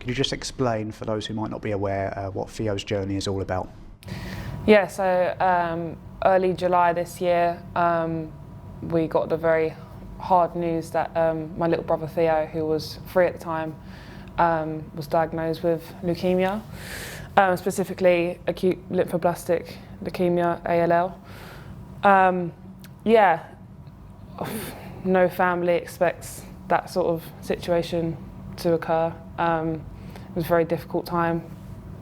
you just explain, for those who might not be aware, what Theo's journey is all about? Yeah, so early July this year, we got the very hard news that my little brother Theo, who was 3 at the time, was diagnosed with leukemia, specifically acute lymphoblastic leukemia, ALL. Yeah, no family expects that sort of situation to occur. It was a very difficult time,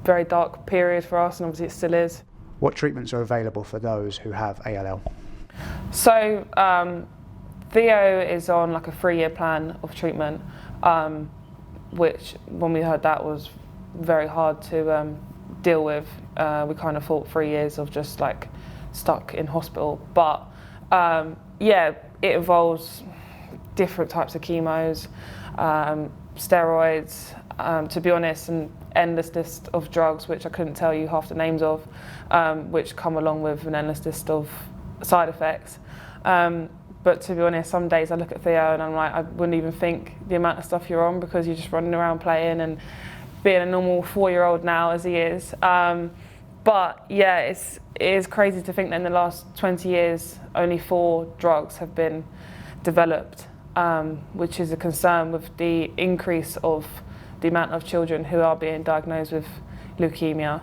very dark period for us, and obviously it still is. What treatments are available for those who have ALL? So Theo is on like a 3-year plan of treatment, which when we heard that was very hard to deal with. We kind of thought 3 years of just like stuck in hospital, but yeah, it involves different types of chemos, steroids, to be honest, an endless list of drugs which I couldn't tell you half the names of, which come along with an endless list of side effects. But to be honest, some days I look at Theo and I'm like, I wouldn't even think the amount of stuff you're on, because you're just running around playing and being a normal 4-year-old now as he is. But yeah, it is crazy to think that in the last 20 years, only 4 drugs have been developed, which is a concern with the increase of the amount of children who are being diagnosed with leukemia,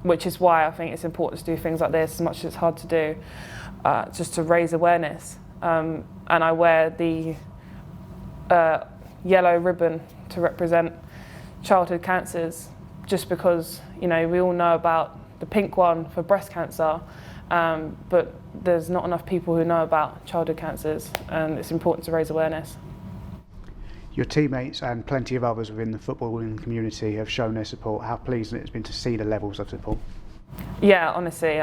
which is why I think it's important to do things like this, as much as it's hard to do, just to raise awareness. And I wear the yellow ribbon to represent childhood cancers, just because, you know, we all know about the pink one for breast cancer, but there's not enough people who know about childhood cancers, and it's important to raise awareness. Your teammates and plenty of others within the footballing community have shown their support. How pleasing it's been to see the levels of support. Yeah, honestly,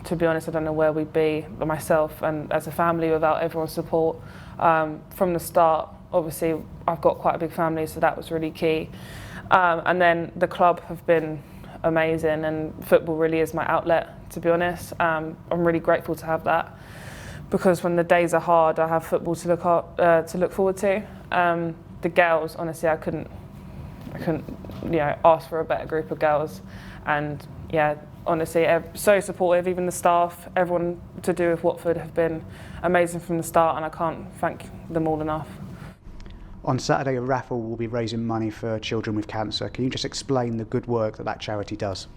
to be honest, I don't know where we'd be, myself and as a family, without everyone's support. From the start, obviously, I've got quite a big family, so that was really key. And then the club have been amazing, and football really is my outlet, to be honest. I'm really grateful to have that, because when the days are hard, I have football to look forward to. The girls, honestly, I couldn't, you know, ask for a better group of girls, and yeah, honestly, so supportive. Even the staff, everyone to do with Watford have been amazing from the start, and I can't thank them all enough. On Saturday, a raffle will be raising money for children with cancer. Can you just explain the good work that charity does?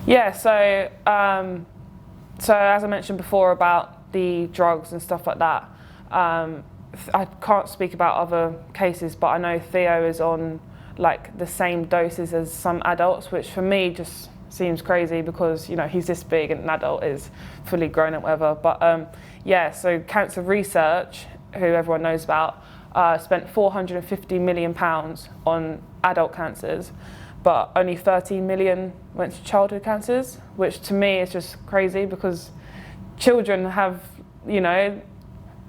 Yeah, so as I mentioned before about the drugs and stuff like that, I can't speak about other cases, but I know Theo is on like the same doses as some adults, which for me just seems crazy, because, you know, he's this big and an adult is fully grown and whatever. But yeah, so Cancer Research, who everyone knows about, spent £450 million on adult cancers, but only 13 million went to childhood cancers, which to me is just crazy, because children have, you know,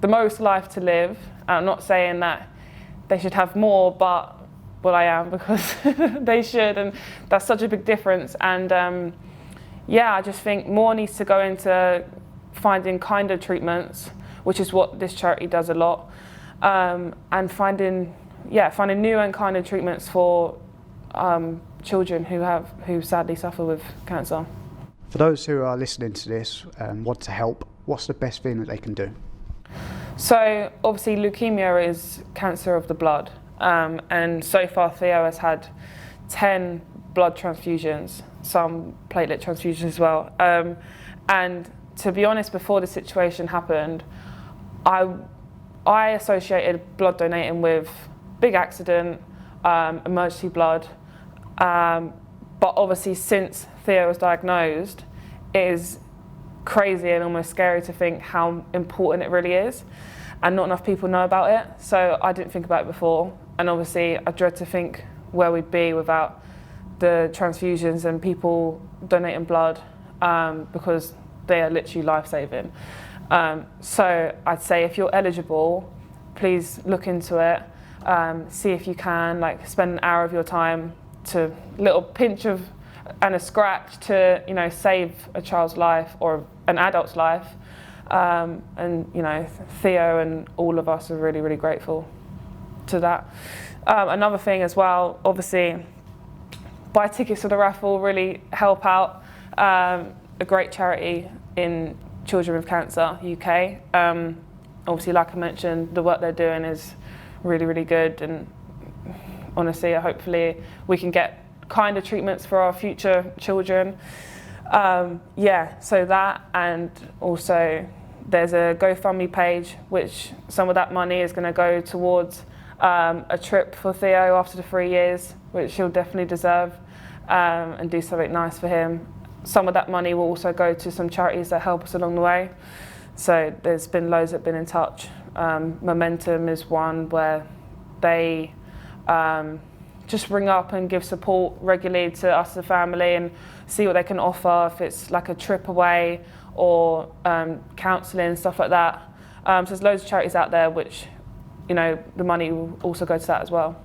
the most life to live. I'm not saying that they should have more, but well, I am, because they should, and that's such a big difference. And yeah, I just think more needs to go into finding kinder treatments, which is what this charity does a lot, and finding new and kinder treatments for children who sadly suffer with cancer. For those who are listening to this and want to help, what's the best thing that they can do? So obviously leukemia is cancer of the blood, and so far Theo has had 10 blood transfusions, some platelet transfusions as well. And to be honest, before the situation happened, I associated blood donating with big accident, emergency blood, but obviously since Theo was diagnosed, it is crazy and almost scary to think how important it really is, and not enough people know about it. So I didn't think about it before, and obviously I dread to think where we'd be without the transfusions and people donating blood, because they are literally life-saving. So I'd say if you're eligible, please look into it, see if you can, like, spend an hour of your time to little pinch of and a scratch to, you know, save a child's life or an adult's life. And, you know, Theo and all of us are really, really grateful to that. Another thing as well, obviously, buy tickets for the raffle, really help out. A great charity in Children with Cancer UK. Obviously, like I mentioned, the work they're doing is really, really good, and honestly, hopefully we can get kinder treatments for our future children. Yeah, so that, and also there's a GoFundMe page, which some of that money is going to go towards a trip for Theo after the 3 years, which he'll definitely deserve, and do something nice for him. Some of that money will also go to some charities that help us along the way. So there's been loads that have been in touch. Momentum is one where they just ring up and give support regularly to us as a family and see what they can offer, if it's like a trip away or counselling, stuff like that. So there's loads of charities out there which, you know, the money will also go to that as well.